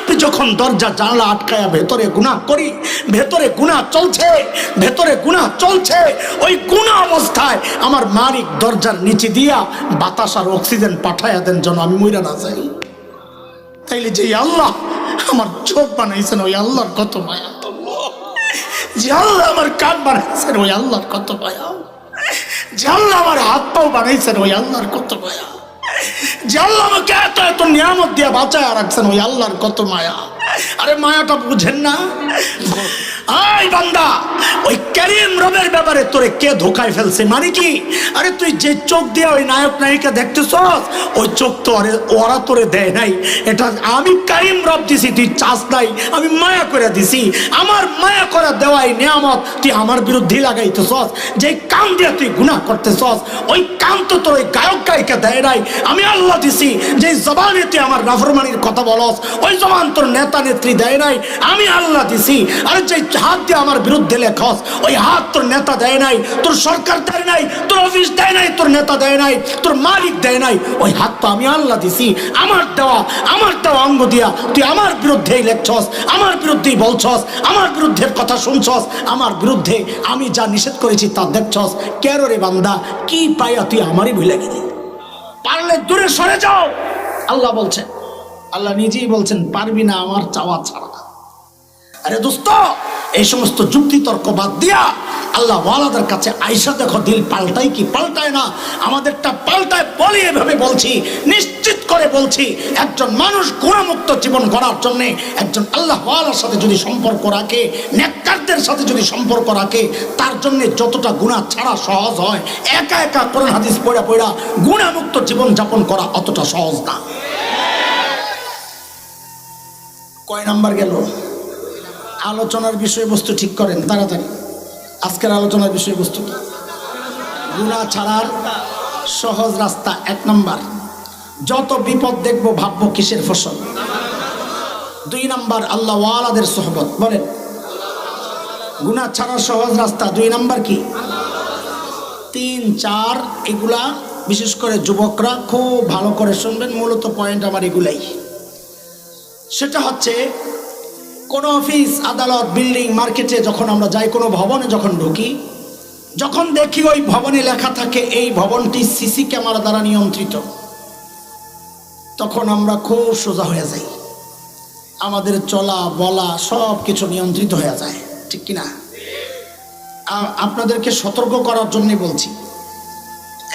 আপনি যখন দরজা জানলা আটকায়া ভেতরে গুনাহ করি, ভেতরে গুনাহ চলছে, ভেতরে গুনাহ চলছে, ওই গুনাহ অবস্থায় আমার মালিক দরজার নিচে দিয়া বাতাস আর অক্সিজেন পাঠাইয়া দেন যেন আমি মইরা না যাই। তাইলে যে আল্লাহ আমার চোখ বানাইছেন ওই আল্লাহর কত মায়া, যে আল্লাহ আমার কান বানাইছেন ওই আল্লাহর কত মায়া, যে আল্লাহ আমার হাত পাও বানাইছেন ওই আল্লাহর কত মায়া, যে আল্লাহ আমাকে এত এত নিয়ামত দিয়ে বাঁচায় রাখছেন ওই আল্লাহর কত মায়া। আরে মায়াটা বুঝেন না? আই বান্দা, ওই করিম রবের ব্যাপারে তোরে কে ধোকায় ফেলছে? মানে কি? আরে তুই যে চোখ দিয়ে ওই নায়ক নায়িকা দেখতেছস, ওই চোখ তো ওরা তোরে দেয় নাই, এটা আমি করিম রব দিছি, তুই চাস নাই, আমি মায়া করে দিছি। আমার মায়া করে দেওয়াই নিয়ামত তুই আমার বিরুদ্ধে লাগাইতেছস। যে কান দিয়ে তুই গুনাহ করতেছস, ওই কান তো তোর ওই গায়ক গায়িকা দেয় নাই, আমি আল্লাহ দিছি। যে জবানে তুই আমার নাফরমানির কথা বলস, ওই জবান তোর নেতা নেত্রী দেয় নাই, আমি আল্লাহ দিছি। আরে যে হাত দিয়ে আমার বিরুদ্ধে লেখস, ওই হাত তোর নেতা দেয় নাই, তোর সরকার দেয় নাই, তোর অফিস দেয় নাই, তোর নেতা দেয় নাই, তোর মালিক দেয় নাই, ওই হাত তো আমি আল্লাহ দিছি। আমার দেওয়া অঙ্গ দিয়া তুই আমার বিরুদ্ধেই লেখছস, আমার বিরুদ্ধেই বলছস, আমার বিরুদ্ধে কথা শুনছস, আমার বিরুদ্ধে আমি যা নিষেধ করেছি তা দেখছস। কেন রে বান্দা, কি পাইয়া তুই আমারই ভুলে গেলি? পারলে দূরে সরে যাও, আল্লাহ বলছেন। আল্লাহ নিজেই বলছেন পারবি না আমার চাওয়া ছাড়া। আরে দোস্ত, এই সমস্ত যুক্তি তর্ক বাদ দিয়া আল্লাহ ওয়ালাদের কাছে আইসা দেখো, দিল পাল্টাই কি পাল্টায় না? আমাদেরটা পাল্টায় বলি, এভাবে বলছি, নিশ্চিত করে বলছি, একজন মানুষ গুনাহমুক্ত জীবন গড়ার জন্য একজন আল্লাহ ওয়ালার সাথে যদি সম্পর্ক রাখে, নেককারদের সাথে যদি সম্পর্ক রাখে, তার জন্য যতটা গুনাহ ছাড়া সহজ হয়, একা একা কোরআন হাদিস পড়া পড়া গুনাহমুক্ত জীবন যাপন করা অতটা সহজ না। কয় নাম্বার গেল? আলোচনার বিষয়বস্তু ঠিক করেন তাড়াতাড়ি। আজকের আলোচনার বিষয়বস্তু কি? গুনাহ ছাড়ার সহজ রাস্তা। 1 নাম্বার, যত বিপদ দেখবো ভাববো কিসের ফসল। 2 নাম্বার, আল্লাহ ওয়ালাদের সোহবত। বলেন, গুনাহ ছাড়ার সহজ রাস্তা 2 নাম্বার কি? 3, 4 এগুলা বিশেষ করে যুবকরা খুব ভালো করে শুনবেন, মূলত পয়েন্ট আমার এগুলাই। সেটা হচ্ছে, কোনো অফিস, আদালত, বিল্ডিং, মার্কেটে যখন আমরা যাই, কোনো ভবনে যখন ঢুকি, যখন দেখি ওই ভবনে লেখা থাকে এই ভবনটি সিসি ক্যামেরা দ্বারা নিয়ন্ত্রিত, তখন আমরা খুব সোজা হয়ে যাই, আমাদের চলা বলা সব কিছু নিয়ন্ত্রিত হয়ে যায়, ঠিক কিনা? আপনাদেরকে সতর্ক করার জন্যে বলছি।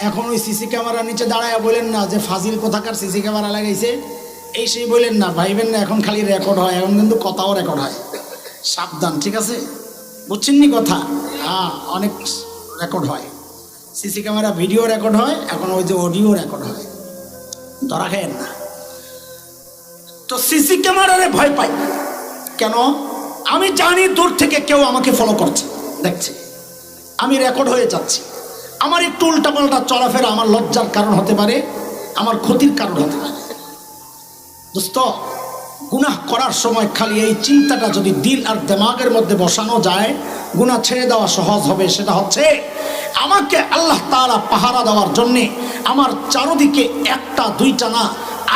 এখন ওই সিসি ক্যামেরার নিচে দাঁড়ায় বলেন না যে ফাজিল কোথাকার সিসি ক্যামেরা লাগাইছে, এই সেই বলেন না, ভাইবেন না এখন খালি রেকর্ড হয়, এখন কিন্তু কথাও রেকর্ড হয়। সাবধান, ঠিক আছে? বুঝছেন নি কথা? হ্যাঁ, অনেক রেকর্ড হয়, সিসি ক্যামেরা ভিডিও রেকর্ড হয়, এখন ওই যে অডিও রেকর্ড হয়, ধরা খেয়েন না। তো সিসি ক্যামেরারে ভয় পাই কেন? আমি জানি দূর থেকে কেউ আমাকে ফলো করছে, দেখছে, আমি রেকর্ড হয়ে যাচ্ছি। আমার একটু উল্টাপাল্টা চলাফেরা আমার লজ্জার কারণ হতে পারে, আমার ক্ষতির কারণ হতে পারে। দোস্ত, গুনাহ করার সময় খালি এই চিন্তাটা যদি দিল আর দিমাগের মধ্যে বসানো যায়, গুনাহ ছেড়ে দেওয়া সহজ হবে। সেটা হচ্ছে, আমাকে আল্লাহ তাআলা পাহারা দেওয়ার জন্যে আমার চারদিকে 1টা 2টা না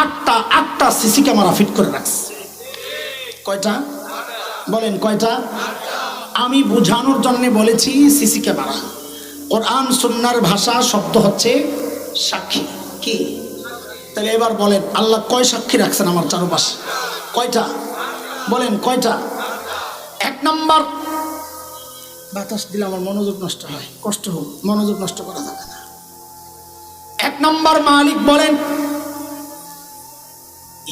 8টা সিসি ক্যামেরা ফিট করে রাখছে। কয়টা? বলেন কয়টা? আমি বোঝানোর জন্যে বলেছি সিসি ক্যামেরা। কোরআন সুন্নাহর ভাষা শব্দ হচ্ছে সাক্ষী। কি? তাহলে এবার বলেন, আল্লাহ কয় সাক্ষী রাখছেন আমার চারপাশে? কয়টা? বলেন কয়টা? 1 নাম্বার, বাতাস দিলে আমার মনোযোগ নষ্ট হয়, কষ্ট হোক, মনোযোগ নষ্ট করা যাবে না। 1 নাম্বার, মালিক বলেন,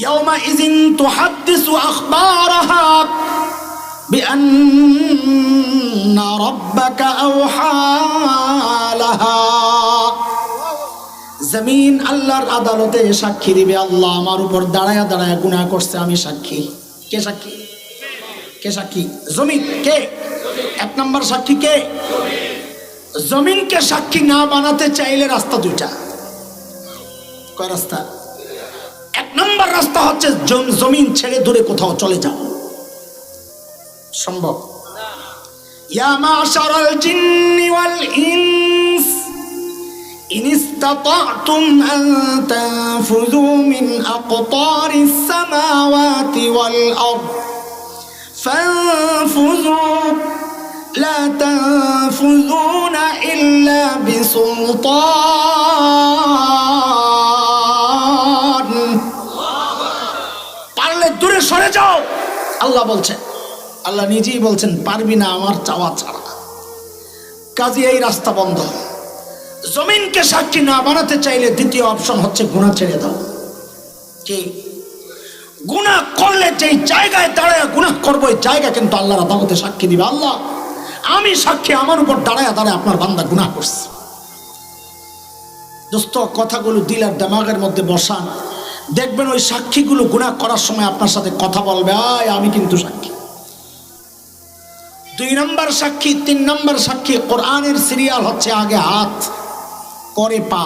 ইয়াউমা ইযিন তুহাদ্দিসু আখবারাহা বিআন্না রাব্বাকা আওহা লাহা। জমিন আল্লাহর আদালতে সাক্ষী দিবে, আল্লাহ আমার উপর দাঁড়ায়া দাঁড়ায়া গুনাহ করছে, আমি সাক্ষী। কে সাক্ষী? কে সাক্ষী? জমিন। কে? 1 নাম্বার সাক্ষী কে? জমিনকে সাক্ষী না বানাতে চাইলে রাস্তা 2টা। কয় রাস্তা? 1 নাম্বার রাস্তা হচ্ছে জমিন ছেড়ে দূরে কোথাও চলে যাও, সম্ভব? ইয়া মাশারাল জিন্নি ওয়াল ইনস ইন ইসতাতা'তুম আন তানফুযু মিন আকতারিস সামাওয়াতি والأرض فانفذوا لا تنفذون إلا بسلطان পারলে দূরে সরে যাও আল্লাহ বলছেন আল্লাহ নিজেই বলছেন পারবি না আমার চাওয়া ছাড়া কাজে এই রাস্তা বন্ধ জমিনকে সাক্ষী না বানাতে চাইলে দ্বিতীয় অপশন হচ্ছে গুনাহ ছেড়ে দাও কি গুনাহ করলে যেই জায়গায় দাঁড়ায় গুনাহ করবো এই জায়গা কিন্তু আল্লাহর আদালতে সাক্ষী দিবে আল্লাহ আমি সাক্ষী আমার উপর দাঁড়ায় আপনার বান্দা গুনাহ করছে দোস্ত কথাগুলো দিল আর দিমাগের মধ্যে বসান দেখবেন ওই সাক্ষীগুলো গুনাহ করার সময় আপনার সাথে কথা বলবে আমি কিন্তু সাক্ষী 2 নম্বর সাক্ষী 3 নম্বর সাক্ষী কোরআনের সিরিয়াল হচ্ছে আগে হাত পরে পা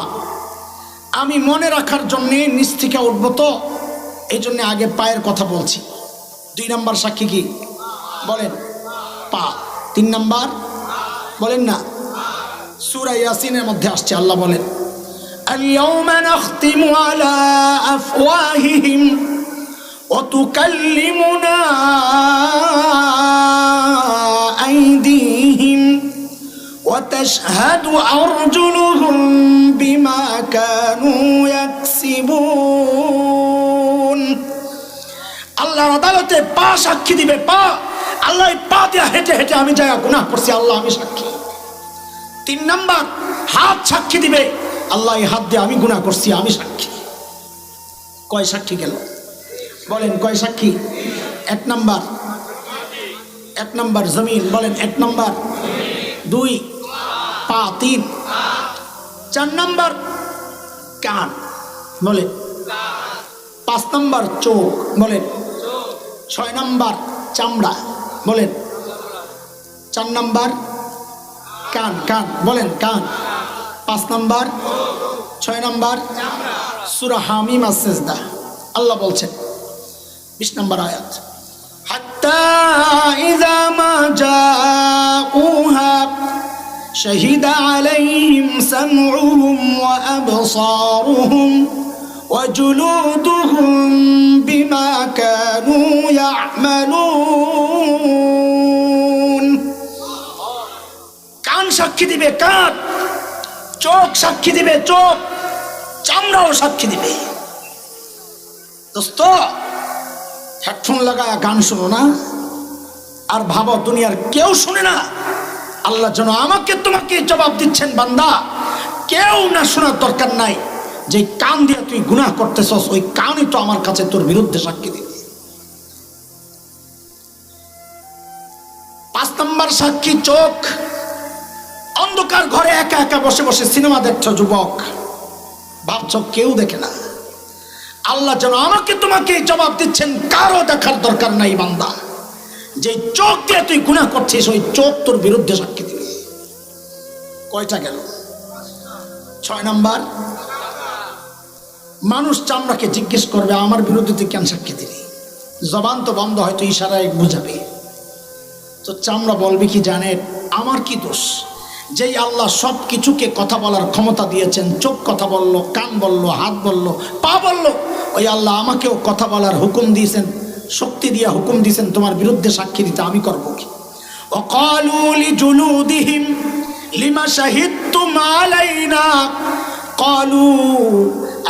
আমি মনে রাখার জন্য নিচ থেকে উঠবো তো এই জন্য আগে পায়ের কথা বলছি 2 নম্বর সাক্ষী কি বলেন পা 3 নম্বর বলেন না সূরা ইয়াসিনের মধ্যে আসছে আল্লাহ বলেন اليوم نختم على أفواههم وتكلمنا أيديهم وتشهد أرجلهم بما كانوا يكسبون আল্লাহর আদালতে পা সাক্ষী দিবে পা আল্লাহ পা দিয়ে হেঁটে হেঁটে আমি যাই গুনাহ করছি আল্লাহ আমি সাক্ষী 3 নম্বর হাত সাক্ষী দিবে আল্লাহ এই হাত দিয়ে আমি গুনাহ করছি আমি সাক্ষী কয় সাক্ষী গেল বলেন কয় সাক্ষী 1 নম্বর জমিন বলেন 1 নম্বর 2 পা 3 4 নম্বর কান বলেন 5 নম্বর চোখ বলেন 6 নম্বর চামড়া বলেন 4 নম্বর কান কান বলেন কান 5 নম্বর 6 নম্বর সূরা হামিম আস-সিজদা আল্লাহ বলছেন 20 নম্বর আয়াত হাত্তা ইযা মা জাউহা শাহিদা আলাইহিম সামউহুম ওয়া আবসারুহুম ওয়া জুলুদুহুম বিমা কানু ইয়া'মালুন কান সাক্ষী দিবে কান চোখ সাক্ষী দিবে চোখ চামড়াও সাক্ষী দিবে দোস্ত হেডফোন লাগায় গান শোনো না আর ভাবো দুনিয়ার কেউ শুনে না আল্লাহ যেন আমাকে তোমাকে জবাব দিচ্ছেন বান্দা কেউ না শোনার দরকার নাই যে কান দিয়ে তুই গুনাহ করতেছস ওই কানই তো আমার কাছে তোর বিরুদ্ধে সাক্ষী দিবে 5 নম্বর সাক্ষী চোখ অন্ধকার ঘরে একা একা বসে বসে সিনেমা দেখছো যুবক ভাবছো কেউ দেখে না আল্লাহ যেন আমাকে তোমাকে জবাব দিচ্ছেন কারো দেখার দরকার নাই বান্দা যে চোখ দিয়ে তুই গুনাহ করছিস ওই চোখ তোর বিরুদ্ধে সাক্ষী দিবে কয়টা গেল 6 নম্বর মানুষ চামড়াকে জিজ্ঞেস করবে আমার বিরুদ্ধে তুই কেন সাক্ষী দিলি জবান তো বন্ধ হয়তো ইশারায় বুঝাবে তো চামড়া বলবে কি জানেন আমার কি দোষ যেই আল্লাহ সব কিছুকে কথা বলার ক্ষমতা দিয়েছেন চোখ কথা বললো কান বললো হাত বললো পা বললো ওই আল্লাহ আমাকেও কথা বলার হুকুম দিয়েছেন শক্তি দিয়া হুকুম দিয়েছেন তোমার বিরুদ্ধে সাক্ষী দিতে আমি করবো কি ওয়াকালু লিজুলুদিহিম লিমা শাহিদতুম আলাইনা ক্বালু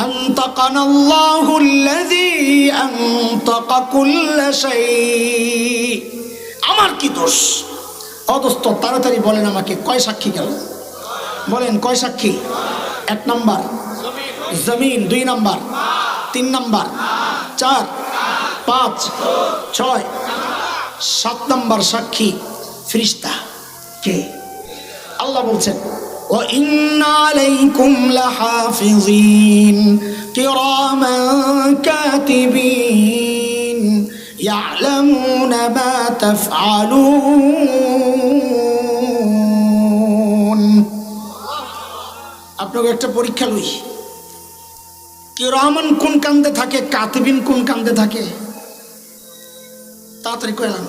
আনতাকানা আল্লাহুল্লাযী আনতাকা কুল্লা শাই আমার কি দোষ অদোস্ত তাড়াতাড়ি বলেন আমাকে কয় সাক্ষী গেল বলেন কয় সাক্ষী 1 নম্বর জমিন 2 নম্বর 3 নম্বর 4 5 6 7 নম্বর সাক্ষী ফেরেশতা কে আল্লাহ বলছেন ওয়া ইন্না আলাইকুম লাহাফিজিন কিরামান কাতিবিন يعلمون ما تفعلون আপনাকে একটা পরীক্ষা লই কিরামান কোন কান্দে থাকে কাতিবিন কোন কান্দে থাকে তাড়াতাড়ি কইলাম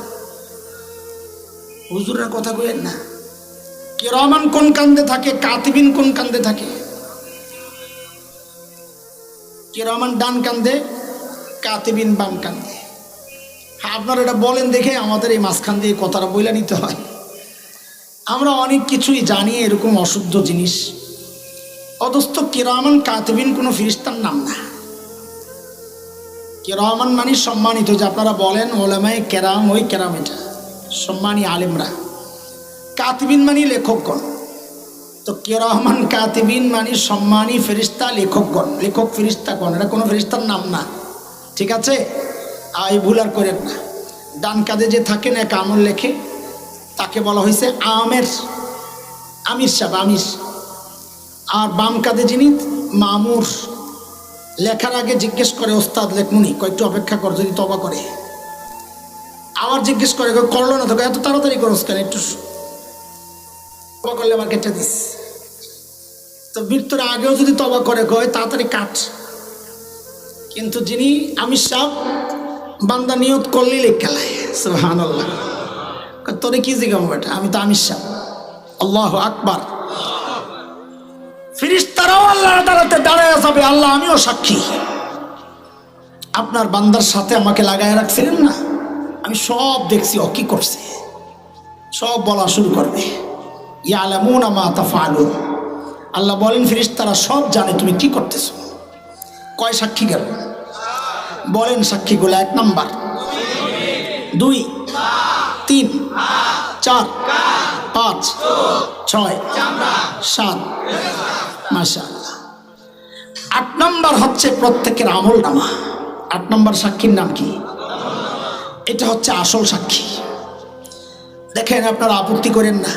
হুজুরের কথা কইেন না কিরামান কোন কান্দে থাকে কাতিবিন কোন কান্দে থাকে কিরামান ডান কান্দে কাতিবিন বাম কান্দে আপনারা এটা বলেন দেখে আমাদের এই মাঝখান দিয়ে কথাটা বইলা নিতে হয়। আমরা অনেক কিছুই জানি এরকম অশুদ্ধ জিনিস। অথচ কিরামান কাতিবিন কোনো ফেরেশতার নাম না। কিরামান মানে সম্মানিত, যে আপনারা বলেন ওলামায়ে কেরাম, ওই কেরাম এটা সম্মানী আলেমরা। কাতিবিন মানে লেখকগণ। তো কিরামান কাতিবিন মানে সম্মানী ফেরেশতা লেখকগণ, লেখক ফেরেশতাগণ, এটা কোনো ফেরেশতার নাম না। ঠিক আছে, এই ভুল আর করেন না। ডান কাঁধে যে থাকেন এক আমল লেখে, তাকে বলা হয়েছে আমের, আমির সাহেব, আমির। আর বাম কাঁধে যিনি মামুর, লেখার আগে জিজ্ঞেস করে ওস্তাদ লেখমুনি, কয়েকটু অপেক্ষা কর, যদি তবা করে। আবার জিজ্ঞেস করে, করলো না তো, এত তাড়াতাড়ি করস কেন, একটু তবা করলে আবার কেটে দিস। তো মৃত্যুর আগেও যদি তবা করে কয় তাড়াতাড়ি কাট। কিন্তু যিনি আমির সাহেব, বান্দা নিয়ত করলেই লেখালায়। সুবহানাল্লাহ। তোরে কি জিজ্ঞাসা বেটা, আমি তো আমির সাহেব। আল্লাহু আকবার। ফেরেশতারাও আল্লাহর আদালতে দাঁড়ায় যাবে, আল্লাহ আমিও সাক্ষী। আপনার বান্দার সাথে আমাকে লাগায় রাখছিলেন না, আমি সব দেখছি ও কি করছে, সব বলা শুরু করবে। ইয়ালামুনা মা তাফআলুন। আল্লাহ বলেন ফেরেশতারা সব জানে তুমি কি করতেছো। কয় সাক্ষী গেল বলেন? সাক্ষীগুলো 1 নাম্বার, 2, 3, 4, 5, 6, 7। মাশাআল্লাহ। 8 নাম্বার হচ্ছে প্রত্যেকের আমল নামা। 8 নাম্বার সাক্ষীর নাম কি? এটা হচ্ছে আসল সাক্ষী। দেখেন, আপনারা আপত্তি করেন না,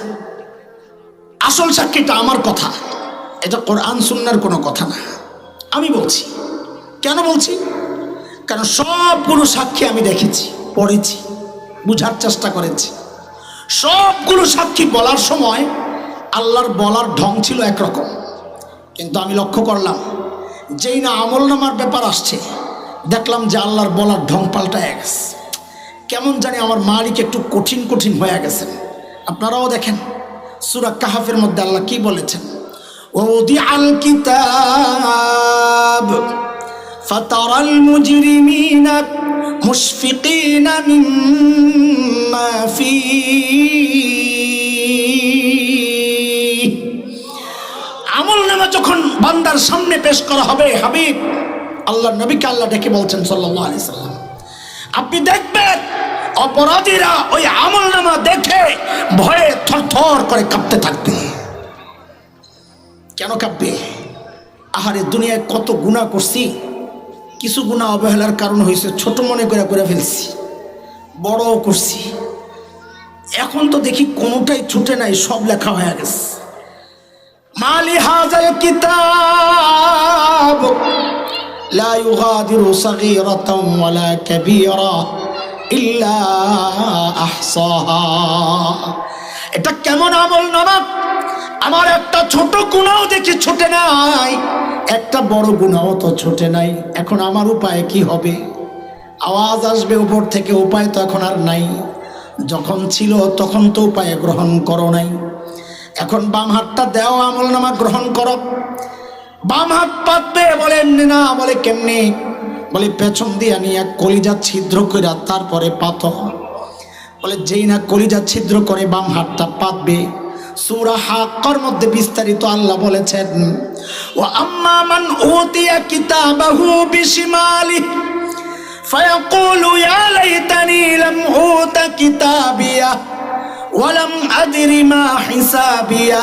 আসল সাক্ষীটা আমার কথা, এটা কোরআন সুন্নাহর কোনো কথা না। আমি বলছি, কেন বলছি? কারণ সবগুলো সাক্ষী আমি দেখেছি, পড়েছি, বুঝার চেষ্টা করেছি। সবগুলো সাক্ষী বলার সময় আল্লাহর বলার ঢং ছিল একরকম, কিন্তু আমি লক্ষ্য করলাম যেই না আমল নামার ব্যাপার আসছে, দেখলাম যে আল্লাহর বলার ঢং পাল্টায় গেছে। কেমন জানি আমার মালিক একটু কঠিন কঠিন হয়ে গেছেন। আপনারাও দেখেন সূরা কাহফের মধ্যে আল্লাহ কি বলেছেন, ওয়াদিআল কিতাব ফাতারাল মুজরিমিনা মুশফিকিনা মিম্মা ফীহি। আমল নামা যখন বান্দার সামনে পেশ করা হবে, হাবিব আল্লাহ নবীকে আল্লাহ ডেকে বলছেন সাল্লাল্লাহু আলাইহি সাল্লাম, আপনি দেখবেন অপরাধীরা ওই আমল নামা দেখে ভয়ে থরথর করে কাঁপতে থাকবে। কেন কাঁপবে? আহারে, দুনিয়ায় কত গুনাহ করছি, কিছু গুনাহ অবহেলার কারণ হয়েছে, ছোট মনে করে ফেলছি, বড়ও করছি। এখন তো দেখি কোনোটাই ছুটে নাই, সব লেখা হয়ে গেছে। মালি হাযাল কিতাব লা ইউগাদিরু সাগীরাতান ওয়ালা কাবীরা ইল্লা আহসাহা। এটা কেমন আমল নামা? আমার একটা ছোট গুনাহ দেখি ছুটে নাই, একটা বড় গুনাহ তো ছুটে নাই। এখন আমার উপায় কি হবে? আওয়াজ আসবে উপর থেকে, উপায় তো এখন আর নাই। যখন ছিল তখন তো উপায় গ্রহণ করো নাই, এখন বাম হাতটা দেও, আমল নামা গ্রহণ করো। বাম হাত পাতবে, বলেন না, বলে কেমনে? বলে পেছন দিয়ে নিয়ে কলিজা ছিদ্র করে তারপরে পাতো। বলে যেই না কলিজা ছিদ্র করে বাম হাতটা পাতবে, সূরা হাক্কার মধ্যে বিস্তারিত আল্লাহ বলেছেন, ওয়া আম্মা মান উতিয়া কিতাবাহু বিশিমালিহি ফায়াকুলু ইয়া লাইতানি লাম উতা কিতাবিয়া ওয়া লাম আদরি মা হিসাবিয়া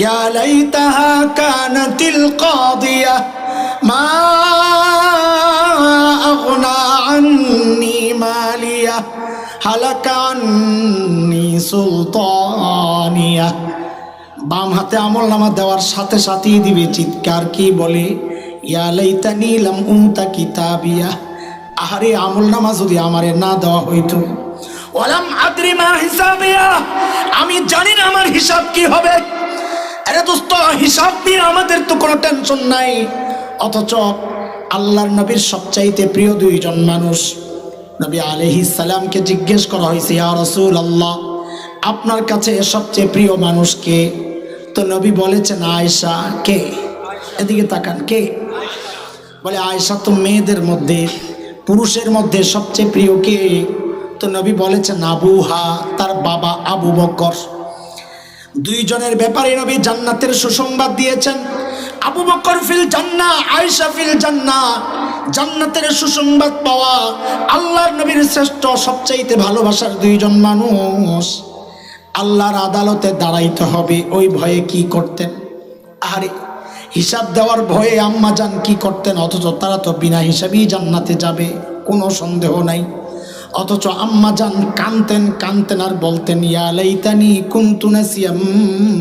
ইয়া লাইতাহা কানাতিল কাদিয়া মা আগনা আন্নি মালিয়া হালাকা আন্নি সুলতানিয়া। বাম হাতে আমল নামা দেওয়ার সাথে সাথেই দিবে চিৎকার, কি বলে? ইয়া লাইতানি লাম উতা কিতাবিয়া, আহারে আমল নামা যদি আমারে না দেওয়া হইতো। ওয়ালাম আদরি মা হিসাবিয়া, আমি জানি না আমার হিসাব কি হবে। আরে দোস্ত, হিসাব নিয়ে আমাদের তো কোনো টেনশন নাই। অথচ আল্লাহর নবীর সবচাইতে প্রিয় 2 জন মানুষ, নবী আলাইহিস সালামকে জিজ্ঞেস করা হয়েছে, ইয়া রাসূলুল্লাহ, আপনার কাছে সবচেয়ে প্রিয় মানুষ কে? তো নবী বলেছেন আয়েশা। কে? এদিকে তাকান, কে? বলে আয়েশা তো মেয়েদের মধ্যে, পুরুষের মধ্যে সবচেয়ে প্রিয় কে? তো নবী বলেছেন আবুহা, তার বাবা আবু বকর। দুইজনের ব্যাপারে নবী জান্নাতের সুসংবাদ দিয়েছেন। আবু বকর ফিল জান্নাহ, আয়েশা ফিল জান্নাহ। জান্নাতের সুসংবাদ পাওয়া আল্লাহর নবীর শ্রেষ্ঠ সবচাইতে ভালোবাসার দুইজন মানুষ। আল্লাহর আদালতে দাঁড়াইতে হবে, ওই ভয়ে কি করতেন? আরে হিসাব দেওয়ার ভয়ে আম্মা জান কি করতেন? অথচ তারা তো বিনা হিসাবেই জান্নাতে যাবে, কোনো সন্দেহ নাই। অথচ আম্মা জান কানতেন কানতেন আর বলতেন ইয়া লাইতানি কুনতু নাসিয়াম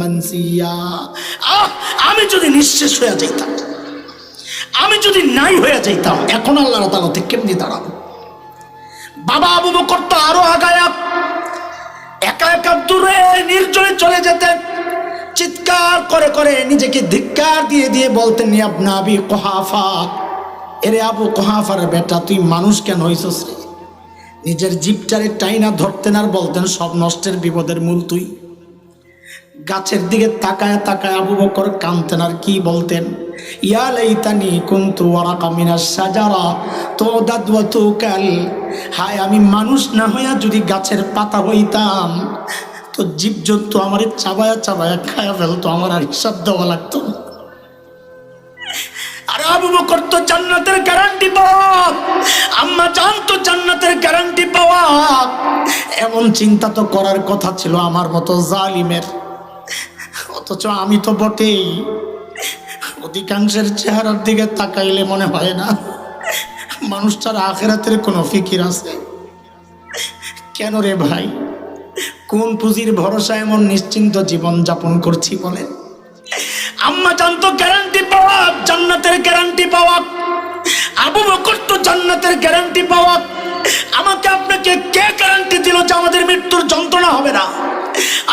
মানসিয়া। আমি যদি নিঃশেষ হয়ে যাইতাম, আমি যদি নাই হয়ে যাইতাম, এখন আল্লাহর আদালতে কেমনি দাঁড়াবো? বাবা আবু বকর তো আরো আগায়া একা একা দূরে নির্জনে চলে যেতেন। চিৎকার করে করে নিজেকে ধিক্কার দিয়ে দিয়ে বলতেন ইয়া ইবনা আবি কুহাফা, এরে আবু কুহাফার বেটা, তুই মানুষ কেন হইছস রে? নিজের জিপটারে টাইনা ধরতেন আর বলতেন সব নষ্টের বিপদের মূল তুই। গাছের দিকে তাকায় তাকায় আবু বকর কাঁদতেন আর কি বলতেন? ইয়া লাইতানি কুনতু ওয়ারাকা মিনাশ শাজারা তুদাদ ওয়া তুকাল। হায় আমি মানুষ না হইয়া যদি গাছের পাতা হইতাম তো জীবজন্তু আমারে চাবায়া চাবায়া খায়া ফেলতো, আমার আর হিসাব দেওয়া লাগতো না। আর আবু বকর তো জান্নাতের গ্যারান্টি পাওয়া, আম্মা জান তো জান্নাতের গ্যারান্টি পাওয়া। এমন চিন্তা তো করার কথা ছিল আমার মতো জালিমের, অথচ আমি তো বটেই। অধিকাংশের চেহারার দিকে তাকাইলে মনে হয় না মানুষটার আখিরাতের কোনো ফিকির আছে। কেন রে ভাই, কোন পুঁজির ভরসা এমন নিশ্চিন্ত জীবন যাপন করছি বলেন? আম্মা জান তো গ্যারান্টি পাওয়া, জান্নাতের গ্যারান্টি পাওয়া। আবু বকর তো জান্নাতের গ্যারান্টি পাওয়া। আমাকে আপনাকে কে গ্যারান্টি দিল যে আমাদের মৃত্যুর যন্ত্রণা হবে না?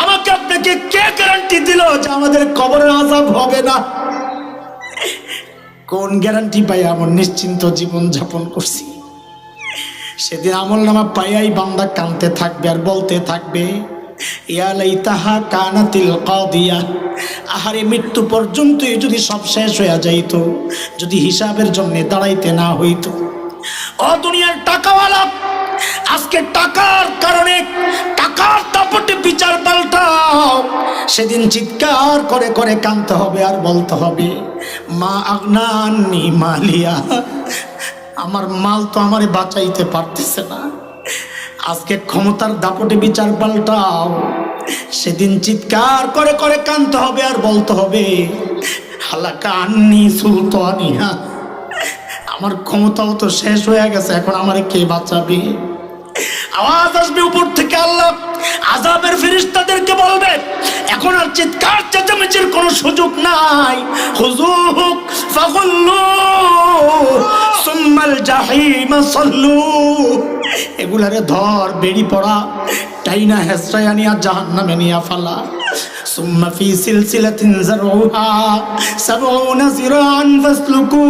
আমাকে আপনাকে কে গ্যারান্টি দিল যে আমাদের কবরের আযাব হবে না? কোন গ্যারান্টি পাই এমন নিশ্চিন্ত জীবন যাপন করছি? সেদিন আমলনামা পাইয়াই বান্দা কাঁদতে থাকবে আর বলতে থাকবে ইয়া লাইতাহা কানাতিল কাদিয়া। আহারে মৃত্যু পর্যন্তই যদি সব শেষ হয়ে যাইত, যদি হিসাবের জন্য দাঁড়াইতে না হইতো। ও দুনিয়ার টাকাওয়ালা, আজকে টাকার কারণে টাকার দাপটে বিচার পাল্টাও। সেদিন চিৎকার করে করে কাঁদতে হবে আর বলতে হবে মা আগনা আন্নি মালিয়া, আমার মাল তো আমারে বাঁচাইতে পারতেছে না। আজকে ক্ষমতার দাপটে বিচার পাল্টাও। সেদিন চিৎকার করে করে কাঁদতে হবে আর বলতে হবে হালাকা আন্নি সুলতানিয়া, আমার ক্ষমতাও তো শেষ হয়ে গেছে, এখন আমারে কে বাঁচাবে? আওয়াজ আসবে উপর থেকে, আল্লাহ আযাবের ফেরেশতাদেরকে বলবে এখন আর চিৎকার চেঁচামেচির কোনো সুযোগ নাই। খুযুহু ফাগুল্লু সুম্মাল জাহিম সাল্লু, এগুলারে ধর, বেড়ি পড়া, টাইনা হেসরায়া নিয়া জাহান্নামে নিয়া ফালা। সুম্মা ফি সিলসিলাতিন যারউহা ৭০ যিরাআন ফাসলুকু,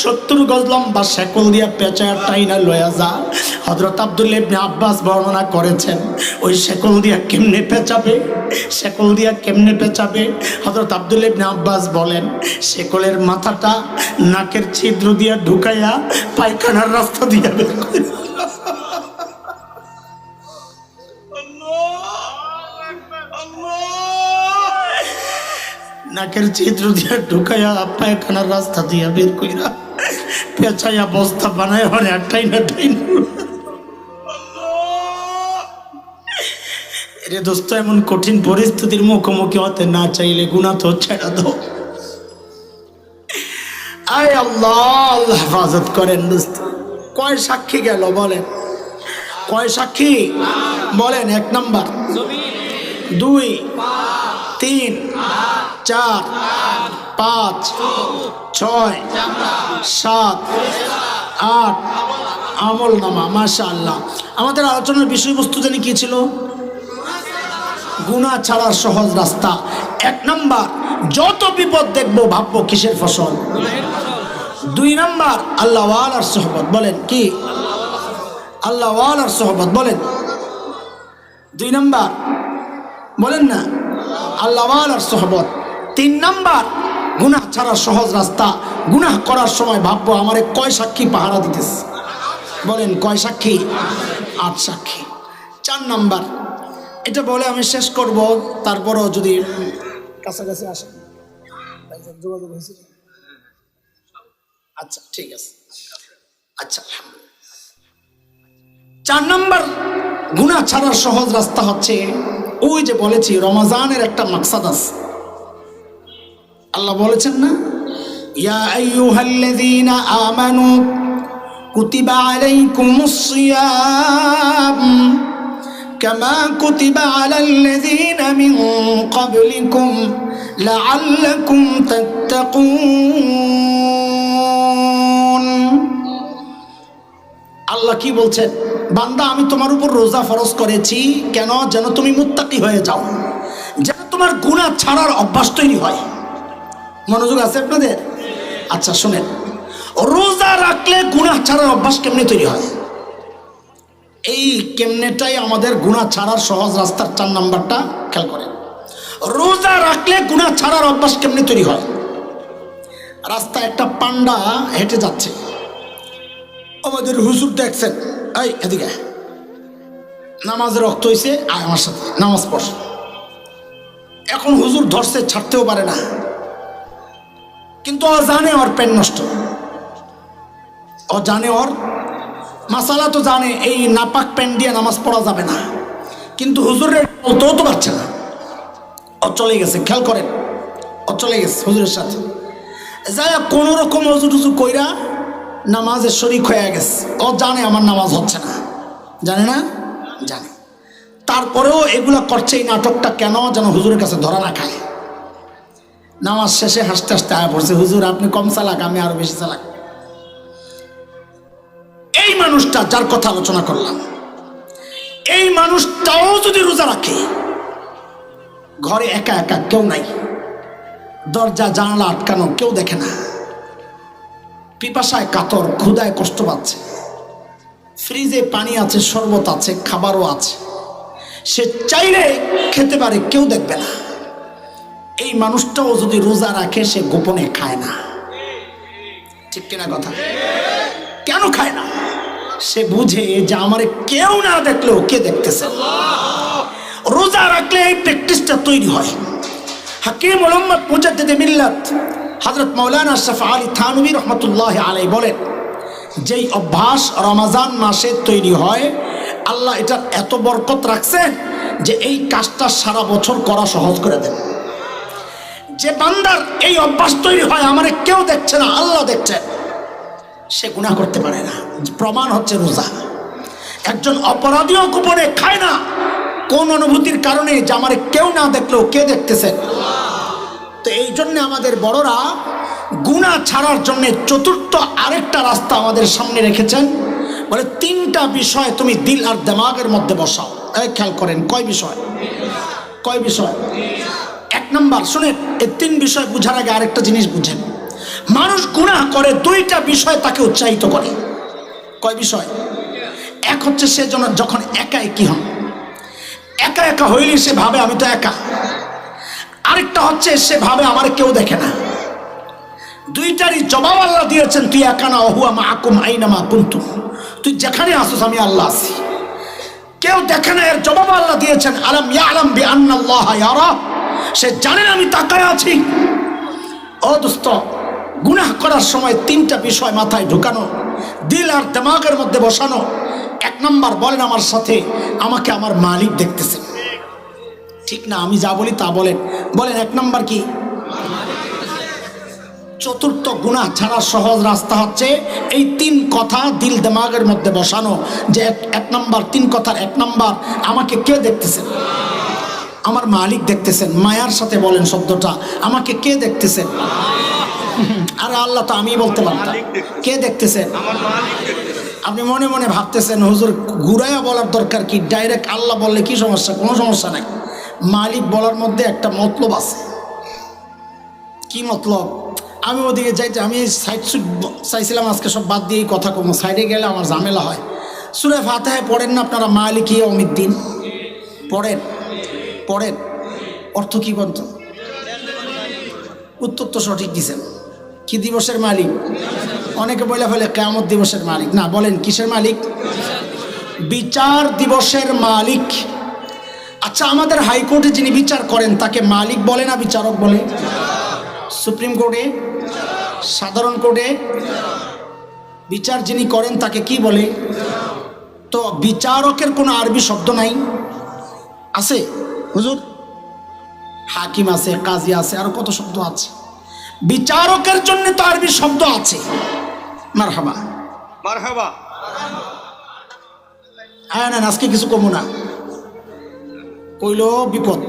৭০ গজ লম্বা শেকল দিয়া পেঁচায়া টাইনা লয়া যা। হযরত আব্দুল্লাহ ইবনে আব্বাস বর্ণনা করেছেন ওই শেকল দিয়া কেমনে পেঁচাবে, শেকল দিয়া কেমনে পেঁচাবে? হযরত আব্দুল্লাহ ইবনে আব্বাস বলেন শেকলের মাথাটা নাকের ছিদ্র দিয়া ঢুকাইয়া পায়খানার রাস্তা দিয়া বের করে। নাকের ছিদ্র দিয়া ঢুকাইয়া পায়খানার রাস্তা দিয়া বের কইরা পেঁচাইয়া বস্তা বানায় হরে একটাই না টাইনা। রে দোস্ত, এমন কঠিন পরিস্থিতির মুখোমুখি হতে না চাইলে গুনাহ তো ছেড়া দাও। আয় আল্লাহ, হেফাজত করেন দোস্ত। কয় সাক্ষী গেল বলেন? কয় সাক্ষী বলেন? ১ নাম্বার, ২, ৩, ৪, ৫, ৬, ৭, ৮ আমলনামা। মাশাআল্লাহ। আমাদের আলোচনার বিষয়বস্তু জানি কি ছিল? গুনাহ ছাড়ার সহজ রাস্তা। ১ নাম্বার, যত বিপদ দেখবো ভাববো কিসের ফসল? ২ নাম্বার, আল্লাহ ওয়ালার সোহবত। বলেন কি? আল্লাহ ওয়ালার সোহবত। বলেন ২ নাম্বার, বলেন না? আল্লাহ ওয়ালার সোহবত। ৩ নাম্বার, গুনাহ ছাড়ার সহজ রাস্তা। গুনাহ করার সময় ভাববো আমারে কয় সাক্ষী পাহারা দিতেছে? বলেন কয় সাক্ষী? 8 সাক্ষী। 4 নাম্বার, এটা বলে আমি শেষ করব, তারপরও যদি কাছাকাছি আসেন যোগাযোগ হয়েছে। আচ্ছা ঠিক আছে, আচ্ছা। 4 নাম্বার গুনাহ ছাড়ার সহজ রাস্তা হচ্ছে ওই যে বলেছি রমজানের একটা মাকসাদ আছে। আল্লাহ বলেছেন না, ইয়া আইয়ুহাল্লাযীনা আমানু কুতিবা আলাইকুমুস সিয়াম কামা কুতিবা আলাল্লাযীনা মিন ক্বাবলিকুম লাআল্লাকুম তাত্তাকুন। আল্লাহ কি বলছেন? বান্দা আমি তোমার উপর রোজা ফরজ করেছি কেন? যেন তুমি মুত্তাকি হয়ে যাও, যেন তোমার গুনাহ ছাড়ার অভ্যাস তৈরি হয়। মনোযোগ আছে আপনাদের? আচ্ছা শুনেন, রোজা রাখলে গুনাহ ছাড়ার অভ্যাস কেমনে তৈরি হয়? এই কেমনেটাই আমাদের গুনাহ ছাড়ার সহজ রাস্তার 4 নাম্বারটা খেয়াল করেন। রোজা রাখলে গুনাহ ছাড়ার অভ্যাস কেমনে তৈরি হয়? রাস্তায় একটা পান্ডা হেঁটে যাচ্ছে, আমাদের হুজুর দেখছেন, এই এদিকে নামাজের রক্ত হয়েছে, আয় আমার সাথে নামাজ পড়। এখন হুজুর ধরছে, ছাড়তেও পারে না, কিন্তু ও জানে ওর প্যান্ট নষ্ট, ও জানে ওর মাসালা তো জানে, এই নাপাক প্যান্ট দিয়ে নামাজ পড়া যাবে না, কিন্তু হুজুরের বলতেও তো পারছে না। ও চলে গেছে, খেয়াল করেন, ও চলে গেছে হুজুরের সাথে, যাই কোনো রকম হুজুর হুজুর কইরা নামাজের শরীক হয়ে গেছে। ও জানে আমার নামাজ হচ্ছে না, জানে না? জানে। তারপরেও এগুলা করছে, এই নাটকটা কেন? যেন হুজুরের কাছে ধরা না খায়। নামাজ শেষে হাসতে হাসতে আয়া পড়ছে, হুজুর আপনি কম চালাক, আমি আরো বেশি চালাক। এই মানুষটা যার কথা আলোচনা করলাম, এই মানুষটাও যদি রোজা রাখে, ঘরে একা একা, কেউ নাই, দরজা জানালা আটকানো, কেউ দেখে না, পিপাসায় কাতর, ক্ষুধায় কষ্ট পাচ্ছে, ফ্রিজে পানি আছে, শরবত আছে, খাবারও আছে, সে চাইলে খেতে পারে, কেউ দেখবে না, এই মানুষটাও যদি রোজা রাখে, সে গোপনে খায় না। ঠিক কিনা কথা? কেন খায় না? সে বুঝে যে আমারে কেউ না দেখলেও কে দেখতেছে। রোজা রাখলে এই প্র্যাকটিসটা তৈরি হয়। হাকিম মোহাম্মদ মুজাদ্দিদ মিল্লাত হযরত মাওলানা আশরাফ আলী থানভী রহমাতুল্লাহ আলাইহি বলেন, যেই অভ্যাস রমজান মাসে তৈরি হয়, আল্লাহ এটার এত বরকত রাখছেন যে এই কাজটা সারা বছর করা সহজ করে দেন। যে বান্দার এই অভ্যাস তৈরি হয়, আমারে কেউ দেখছে না, আল্লাহ দেখছেন, সে গুনাহ করতে পারে না। প্রমাণ হচ্ছে রোজা। একজন অপরাধীও গোপনে খায় না, কোন অনুভূতির কারণে? যে আমারে কেউ না দেখলেও কে দেখতেছেন। তো এই জন্য আমাদের বড়রা গুনাহ ছাড়ার জন্য চতুর্থ আরেকটা রাস্তা আমাদের সামনে রেখেছেন, বলে 3টা বিষয় তুমি দিল আর দিমাগের মধ্যে বসাও। এই খেয়াল করেন, কয় বিষয়? কয় বিষয়? 1 নাম্বার, শুনেন, এই 3 বিষয় বুঝার আগে আরেকটা জিনিস বুঝেন। মানুষ গুনাহ করে 2টা বিষয় তাকে উৎসাহিত করে। কয় বিষয়? এক হচ্ছে সে যখন একা একই হন, একা একা হইলে সে ভাবে আমি তো একা। আরেকটা হচ্ছে সে ভাবে আমার কেউ দেখে না। 2টারই জবাব আল্লাহ দিয়েছেন, তুই একা না, হুয়া মাআকুম আইনামা কুনতুম, তুই যেখানে আসিস আমি আল্লাহ আছি, কেউ দেখে না। এর জবাব আল্লাহ দিয়েছেন, আলাম ইয়ালাম বিআন্নাল্লাহ ইয়ারা, সে জানে আমি তাকায় আছি। ও দোস্ত, গুনাহ করার সময় 3টা বিষয় মাথায় ঢুকানো, দিল আর দিমাগের মধ্যে বসানো। 1 নাম্বার, বলেন আমার সাথে, আমাকে আমার মালিক দেখতেছেন। ঠিক না? আমি যা বলি তা বলেন। বলেন 1 নাম্বার কি? চতুর্থ গুনাহ ছাড়ার সহজ রাস্তা হচ্ছে এই 3 কথা দিল দিমাগের মধ্যে বসানো, যে 1 নাম্বার, 3 কথার 1 নাম্বার, আমাকে কে দেখতেছেন? আমার মালিক দেখতেছেন। মায়ার সাথে বলেন শব্দটা, আমাকে কে দেখতেছেন? আরে আল্লাহ তো আমি বলতে পারতাম, কে দেখতেছেন? আপনি মনে মনে ভাবতেছেন, হুজুর ঘুরাইয়া বলার দরকার কি, ডাইরেক্ট আল্লাহ বললে কি সমস্যা? কোনো সমস্যা নাই। মালিক বলার মধ্যে একটা মতলব আছে। কি মতলব? আমি ওদিকে যাইতে, আমি সাইড সুট চাইছিলাম আজকে, সব বাদ দিয়ে কথা কম, সাইডে গেলে আমার ঝামেলা হয়। সূরা ফাতিহা পড়েন না আপনারা? মালিকি ইয়াউমিদ্দিন পড়েন? পড়েন। অর্থ কি বলত? উত্তর তো সঠিক দিছেন। কি দিবসের মালিক? অনেকে বলে ফেলে কিয়ামত দিবসের মালিক। না, বলেন কিসের মালিক? বিচার দিবসের মালিক। আচ্ছা, আমাদের হাইকোর্টে যিনি বিচার করেন তাকে মালিক বলে না বিচারক বলে? সুপ্রিম কোর্টে, সাধারণ কোর্টে বিচার যিনি করেন তাকে কি বলে? তো বিচারকের কোনো আরবি শব্দ নাই? আছে হুজুর? হাকিম আছে, কাজী আছে, আর কত শব্দ আছে। বিচারকের জন্য তো আরবি শব্দ আছে। মারহাবা মারহাবা। হ্যাঁ, না আজকে কিছু কমো না, কইল বিপদ।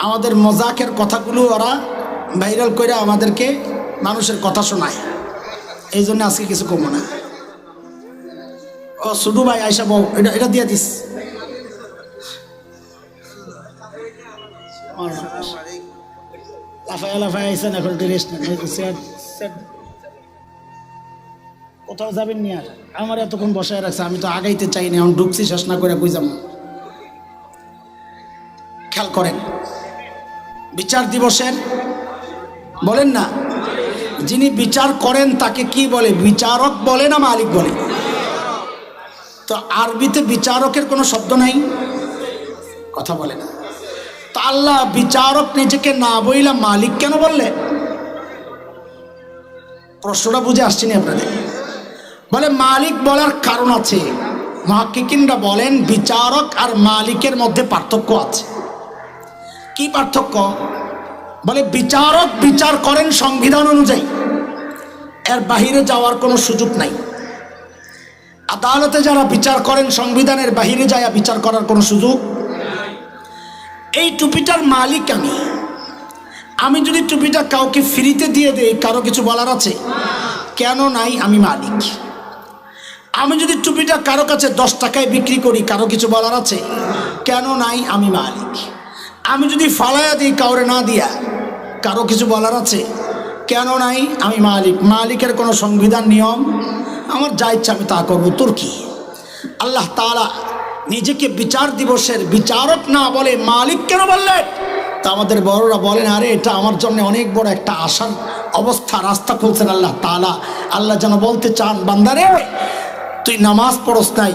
আমাদের মজাকের কথাগুলো ওরা ভাইরাল করে আমাদেরকে মানুষের কথা শোনায়, এই জন্য আজকে কিছু কমো না। ও সুডু ভাই আইসা বউ, এটা এটা দিয়ে দিস। লাফায় লাফায় আইসেন, এখন রেস্ট নেন। কোথাও যাবেন নি? আর আমার এতক্ষণ বসায় রাখছে, আমি তো আগাইতে চাই না, এখন ঢুকছি, শেষ না করে কই যাব। খেয়াল করেন, বিচার দিবসের বলেন না, যিনি বিচার করেন তাকে কি বলে? বিচারক বলে না মালিক বলে? তো আরবিতে বিচারকের কোনো শব্দ নাই, কথা বলে না। তো আল্লাহ বিচারক নিজেকে না বইলা মালিক কেন বললে? প্রশ্নটা বুঝে আসছে না আপনাদের? বলে মালিক বলার কারণ আছে। মুহাক্কিকিনরা বলেন বিচারক আর মালিকের মধ্যে পার্থক্য আছে। কি পার্থক্য? বলে বিচারক বিচার করেন সংবিধান অনুযায়ী, এর বাহিরে যাওয়ার কোনো সুযোগ নাই। আদালতে যারা বিচার করেন সংবিধানের বাহিরে যায় বিচার করার কোনো সুযোগ। এই টুপিটার মালিক আমি। আমি যদি টুপিটা কাউকে ফ্রিতে দিয়ে দেই, কারো কিছু বলার আছে? কেন নাই? আমি মালিক। আমি যদি টুপিটা কারো কাছে 10 টাকায় বিক্রি করি, কারো কিছু বলার আছে? কেন নাই? আমি মালিক। আমি যদি ফালাইয়া দিই কাউরে না দিয়া, কারো কিছু বলার আছে? কেন নাই? আমি মালিক। মালিকের কোনো সংবিধান নিয়ম, আমার যা ইচ্ছা আমি তা করবো, তোর কি? আল্লাহ তাআলা নিজেকে বিচার দিবসের বিচারক না বলে মালিক কেন বললেন? তা আমাদের বড়রা বলেন, আরে এটা আমার জন্য অনেক বড় একটা আশার অবস্থা, রাস্তা খুলছেন আল্লাহ তাআলা। আল্লাহ যেন বলতে চান, বান্দারে তুই নামাজ পড়স নাই,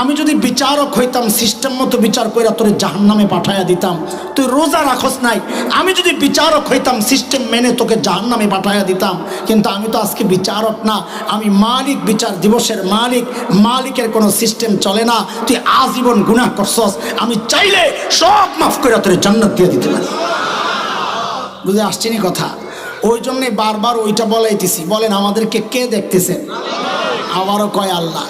আমি যদি বিচারক হইতাম সিস্টেম মতো বিচার করে তোরে জাহান্নামে পাঠাইয়া দিতাম। তুই রোজা রাখস নাই, আমি যদি বিচারক হইতাম সিস্টেম মেনে তোকে জাহান্নামে পাঠাইয়া দিতাম। কিন্তু আমি তো আজকে বিচারক না, আমি মালিক, বিচার দিবসের মালিক। মালিকের কোনো সিস্টেম চলে না। তুই আজীবন গুনাহ করছস, আমি চাইলে সব মাফ করে তোরে জান্নাত দিয়ে দিতে পারি। বুঝে আসছিনি কথা? ওই জন্যে বারবার ওইটা বলাইতেছি। বলেন আমাদেরকে কে দেখতেছেন? আবারও কয় আল্লাহ।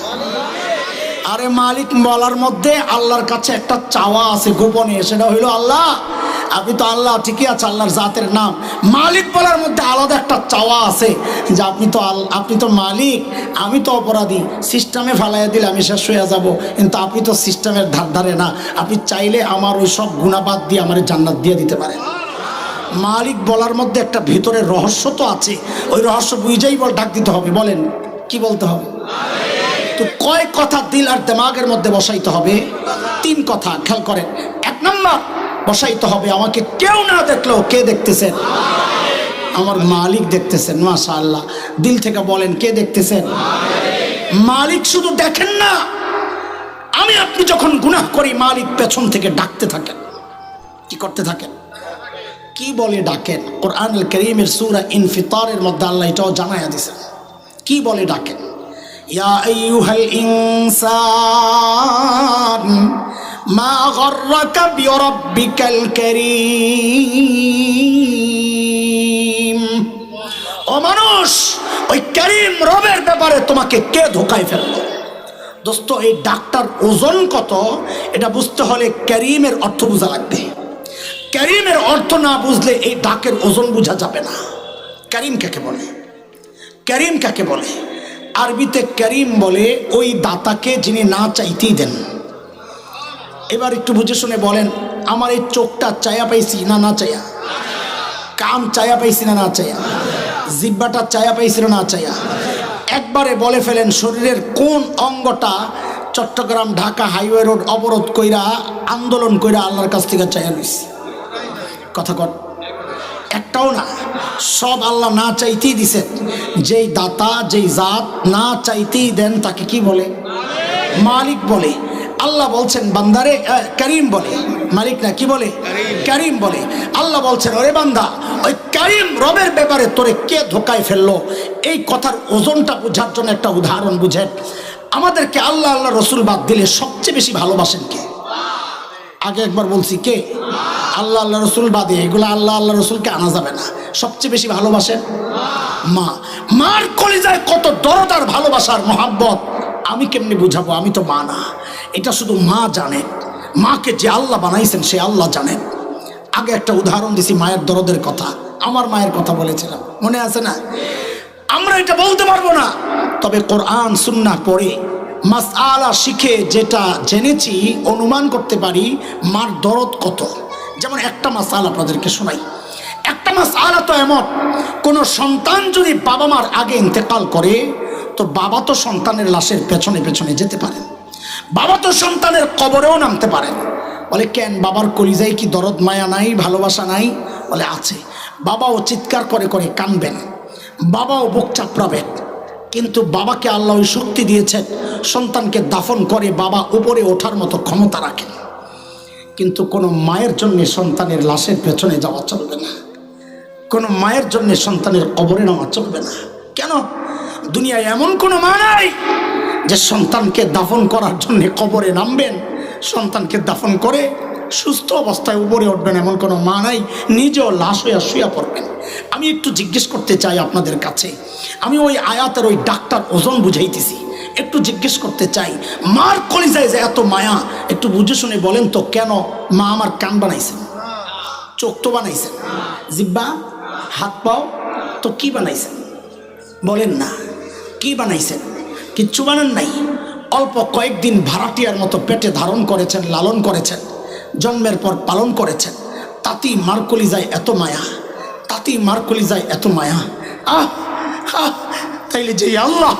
আরে মালিক বলার মধ্যে আল্লাহর কাছে একটা চাওয়া আছে গোপনে, সেটা হইল আল্লাহ। আপনি তো আল্লাহ, ঠিকই আছে, আল্লাহর জাতের নাম। মালিক বলার মধ্যে আলাদা একটা চাওয়া আছে যে আপনি তো মালিক, আমি তো অপরাধী। সিস্টেমে ফালাইয়া দিলে আমি শেষ হয়ে যাব, কিন্তু আপনি তো সিস্টেমের ধারে না। আপনি চাইলে আমার ওই সব গুনাহ বাদ দিয়ে আমার জান্নাত দিয়ে দিতে পারেন। মালিক বলার মধ্যে একটা ভেতরের রহস্য তো আছে, ওই রহস্য বুঝেই ডাক দিতে হবে। বলেন কি বলতে হবে? তো কয় কথা দিল আর দিমাগের মধ্যে বসাইতে হবে? 3 কথা। খেয়াল করেন, 1 নম্বর বসাইতে হবে, আমাকে কেউ না দেখলেও কে দেখতেছেন? আমার মালিক দেখতেছেন। মাশাআল্লাহ, দিল থেকে বলেন কে দেখতেছেন? মালিক শুধু দেখেন না, আমি আপনি যখন গুনাহ করি মালিক পেছন থেকে ডাকতে থাকেন। কি করতে থাকেন? কি বলে ডাকেন? কোরআনুল কারীমের সূরা ইনফিতারের মধ্যে আল্লাহ এটাও জানায়া দিয়েছেন। কি বলে ডাকেন? ইয়া আইয়ুহাল ইনসান মা গররাকা বিরাব্বিকাল কারীম। ও মানুষ, ওই কারীম রবের ব্যাপারে তোমাকে কে ধোঁকায় ফেললো? দোস্ত, এই ডাকটার ওজন কত এটা বুঝতে হলে কারীমের অর্থ বোঝা লাগবে। কারীমের অর্থ না বুঝলে এই ডাকের ওজন বোঝা যাবে না। কারীম কাকে বলে? কারীম কাকে বলে? আরবিতে কারীম বলে ওই দাতাকে যিনি না চাইতেই দেন। এবার একটু বুঝে শুনে বলেন, আমার এই চোখটা চায়া পাইছি না না চায়া? কান চায়া পাইছি না না চায়া? জিহ্বাটা চায়া পাইছি না না চায়া? একবারে বলে ফেলেন, শরীরের কোন অঙ্গটা চট্টগ্রাম ঢাকা হাইওয়ে রোড অবরোধ কইরা আন্দোলন কইরা আল্লাহর কাছ থেকে চায়া লইছি? কথা কর, একটাও না। সব আল্লাহ না চাইতেই দিছেন। যেই দাতা, যেই জাত না চাইতেই দেন তাকে কি বলে? মালিক বলে। আল্লাহ বলছেন বান্দারে করিম বলে, মালিক না কি বলে? করিম বলে। আল্লাহ বলছেন ওরে বান্দা, ওই করিম রবের ব্যাপারে তোরে কে ধোকায় ফেললো, এই কথার ওজনটা বোঝার জন্য একটা উদাহরণ বুঝেন। আমাদেরকে আল্লাহ আল্লাহ রসুল বাদ দিলে সবচেয়ে বেশি ভালোবাসেন কে? আগে একবার বলছি কে? আল্লাহ আল্লাহ রসুল বাদে এগুলো আল্লাহ আল্লাহ রসুলকে আনা যাবে না। সবচেয়ে বেশি ভালোবাসেন মা। মার কলিজায় কত দরদ আর ভালোবাসার মহাব্বত আমি কেমনি বুঝাবো? আমি তো মা না, এটা শুধু মা জানে। মাকে যে আল্লাহ বানাইছেন সে আল্লাহ জানেন। আগে একটা উদাহরণ দিছি মায়ের দরদের কথা, আমার মায়ের কথা বলেছিলাম, মনে আছে না? আমরা এটা বলতে পারবো না, তবে কোরআন সুন্নাহ পড়ে মাসআলা শিখে যেটা জেনেছি অনুমান করতে পারি মার দরদ কত। যেমন একটা মাসআলা আপনাদেরকে শোনাই। একটা মাসআলা তো এমন, কোনো সন্তান যদি বাবা মার আগে ইন্তেকাল করে তো বাবা তো সন্তানের লাশের পেছনে পেছনে যেতে পারেন, বাবা তো সন্তানের কবরেও নামতে পারেন। বলে কেন? বাবার কলিজায় কি দরদ মায়া নাই, ভালোবাসা নাই? বলে আছে। বাবাও চিৎকার করে করে কানবেন, বাবাও বুক চাপড়াবেন, কিন্তু বাবাকে আল্লাহ ওই শক্তি দিয়েছেন সন্তানকে দাফন করে বাবা উপরে ওঠার মতো ক্ষমতা রাখেন। কিন্তু কোনো মায়ের জন্য সন্তানের লাশের পেছনে যাওয়া চলবে না, কোনো মায়ের জন্য সন্তানের কবরে নামা চলবে না। কেন? দুনিয়ায় এমন কোনো মা নাই যে সন্তানকে দাফন করার জন্য কবরে নামবেন, সন্তানকে দাফন করে সুস্থ অবস্থায় উপরে উঠবেন, এমন কোনো মা নাই। নিজেও লাশ হইয়া শুয়া পড়বেন। আমি একটু জিজ্ঞেস করতে চাই আপনাদের কাছে, আমি ওই আয়াতের ওই ডাক্তার ওজন বুঝাইতেছি, একটু জিজ্ঞেস করতে চাই মার কলিজায় যে এত মায়া, একটু বুঝে শুনে বলেন তো কেন মা আমার কান বানাইছেন, চোখ তো বানাইছেন, জিব্বা, হাত পাও, তো কি বানাইছেন বলেন না? কি বানাইছেন? কিচ্ছু বানান নাই। অল্প কয়েকদিন ভাড়াটিয়ার মতো পেটে ধারণ করেছেন, লালন করেছেন, জন্মের পর পালন করেছেন, তাতেই মার কলিজায় এত মায়া, তাতেই মার কলিজায় এত মায়া। আহ আহ, তাইলে যে আল্লাহ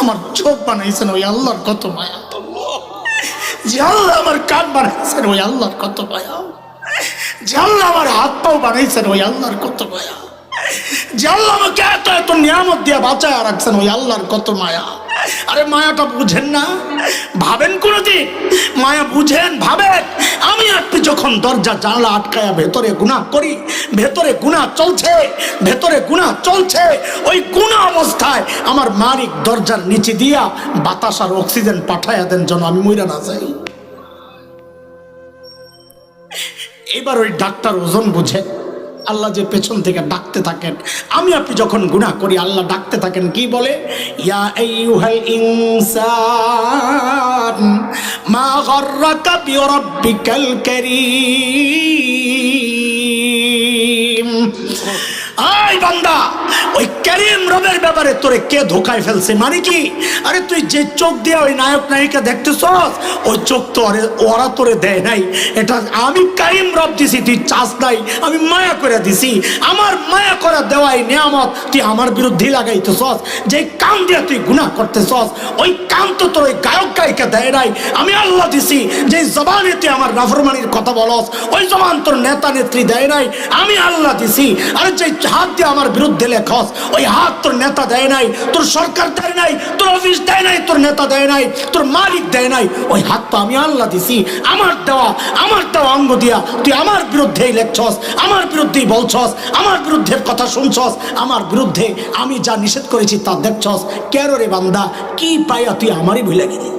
আমার চোখ বানাইছেন ওই আল্লাহর কত মায়া, যে আল্লাহ আমার কান বানাইছেন ওই আল্লাহর কত মায়া, যে আল্লাহ আমার হাত পাও বানাইছেন ওই আল্লাহর কত মায়া, যে আল্লাহ আমাকে এত এত নিয়ামত দিয়ে বাঁচায় রাখছেন ওই আল্লাহর কত মায়া। আরে মায়াটা বুঝেন না? ভাবেন কোনদিন? মায়া বুঝেন, ভাবেন? আমি আপনি যখন দরজা জানলা আটকায়া ভেতরে গুনাহ করি, ভেতরে গুনাহ চলছে, ভেতরে গুনাহ চলছে, ওই গুনাহ অবস্থায় আমার মালিক দরজার নিচে দিয়া বাতাস আর অক্সিজেন পাঠাইয়া দেন যেন আমি মইরা না যাই। এবার ওই ডাক্তার ওজন বুঝে আল্লাহ যে পেছন থেকে ডাকতে থাকেন, আমি আপনি যখন গুনাহ করি আল্লাহ ডাকতে থাকেন, কি বলে? ইয়া আইয়ুহাল ইনসান মা গাররাকা বিরাব্বিকাল কারীম। আই বান্দা, ওই করিম রবের ব্যাপারে তোরে কে ধোকায় ফেলছে? মানে কি? আরে তুই যে চোখ দিয়ে ওই নায়ক নায়িকা দেখতেছস, ওই চোখ তো ওরা তোরে দেয় নাই, এটা আমি করিম রব দিছি, তুই চাস নাই, আমি মায়া করে দিছি। আমার মায়া করা দেওয়াই নিয়ামত তুই আমার বিরুদ্ধে লাগাইতেছস। যে কান দিয়ে তুই গুনাহ করতেছস ওই কান তো তোর ওই গায়ক গায়িকা দেয় নাই, আমি আল্লাহ দিছি। যে জবানে তুই আমার নাফরমানির কথা বলস ওই জবান তোর নেতা নেত্রী দেয় নাই, আমি আল্লাহ দিছি। আরে যে হাত দিয়ে আমার বিরুদ্ধে লেখস ওই হাত তোর নেতা দেয় নাই, তোর সরকার দেয় নাই, তোর অফিস দেয় নাই, তোর নেতা দেয় নাই, তোর মালিক দেয় নাই, ওই হাত তো আমি আল্লাহ দিছি। আমার দেওয়া অঙ্গ দিয়া তুই আমার বিরুদ্ধেই লেখছস, আমার বিরুদ্ধেই বলছস, আমার বিরুদ্ধে কথা শুনছস, আমার বিরুদ্ধে আমি যা নিষেধ করেছি তা দেখছস। কেন রে বান্দা, কি পাইয়া তুই আমারই ভুলে গেলি?